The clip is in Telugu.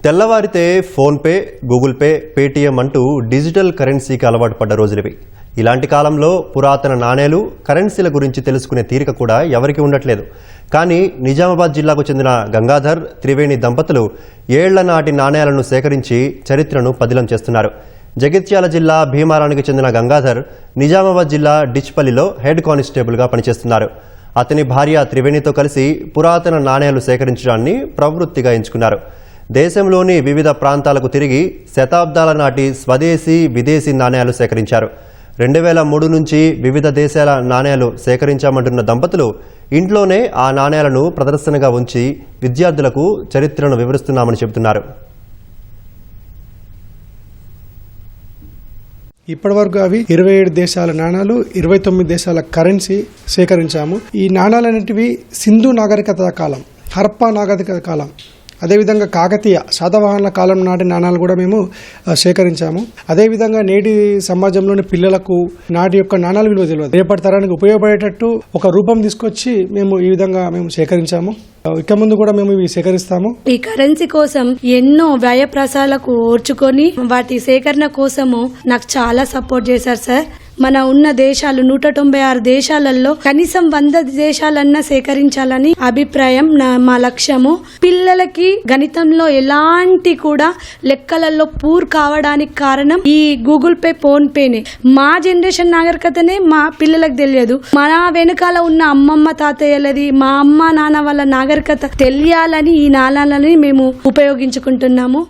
తెల్లవారితే ఫోన్పే, గూగుల్ పే, పేటీఎం అంటూ డిజిటల్ కరెన్సీకి అలవాటు పడ్డ రోజులివి. ఇలాంటి కాలంలో పురాతన నాణేలు, కరెన్సీల గురించి తెలుసుకునే తీరిక కూడా ఎవరికి ఉండట్లేదు. కానీ నిజామాబాద్ జిల్లాకు చెందిన గంగాధర్, త్రివేణి దంపతులు ఏళ్ల నాటి నాణేలను సేకరించి చరిత్రను పదిలం చేస్తున్నారు. జగిత్యాల జిల్లా భీమారానికి చెందిన గంగాధర్ నిజామాబాద్ జిల్లా డిచ్పల్లిలో హెడ్ కానిస్టేబుల్గా పనిచేస్తున్నారు. అతని భార్య త్రివేణితో కలిసి పురాతన నాణేలు సేకరించడాన్ని ప్రవృత్తిగా ఎంచుకున్నారు. దేశంలోని వివిధ ప్రాంతాలకు తిరిగి శతాబ్దాల నాటి స్వదేశీ, విదేశీ నాణేలు సేకరించారు. 2003 నుంచి వివిధ దేశాల నాణేలు సేకరించామంటున్న దంపతులు ఇంట్లోనే ఆ నాణేలను ప్రదర్శనగా ఉంచి విద్యార్థులకు చరిత్రను వివరిస్తున్నామని చెబుతున్నారు. ఇప్పటివరకు అవి 27 దేశాల నాణాలు, 29 దేశాల కరెన్సీ సేకరించాము. ఈ నాణాలన్నిటివి సింధు నాగరికత కాలం, హరప్పా నాగరికత కాలం, అదేవిధంగా కాకతీయ శాతవాహనుల కాలం నాటి నాణాలు కూడా మేము సేకరించాము. అదేవిధంగా నేటి సమాజంలోని పిల్లలకు నాటి యొక్క నాణాల విలువ తెలియదు. రేపటి తరానికి ఉపయోగపడేటట్టు ఒక రూపం తీసుకొచ్చి మేము ఈ విధంగా సేకరించాము. ఇక ముందు కూడా మేము ఇవి సేకరిస్తాము. ఈ కరెన్సీ కోసం ఎన్నో వ్యయ ప్రసారాలకు ఓర్చుకొని వాటి సేకరణ కోసము నాకు చాలా సపోర్ట్ చేశారు సార్. మన ఉన్న దేశాలు 196 దేశాలలో కనీసం 100 దేశాలన్నా సేకరించాలని అభిప్రాయం, మా లక్ష్యము. పిల్లలకి గణితంలో ఎలాంటి కూడా లెక్కలలో పూర్ కావడానికి కారణం ఈ గూగుల్ పే, ఫోన్ పేనే. మా జనరేషన్ నాగరికతనే మా పిల్లలకు తెలియదు. మన వెనకాల ఉన్న అమ్మమ్మ తాతయ్యలది, మా అమ్మ నాన్న వాళ్ళ నాగరికత తెలియాలని ఈ నాణాలని మేము ఉపయోగించుకుంటున్నాము.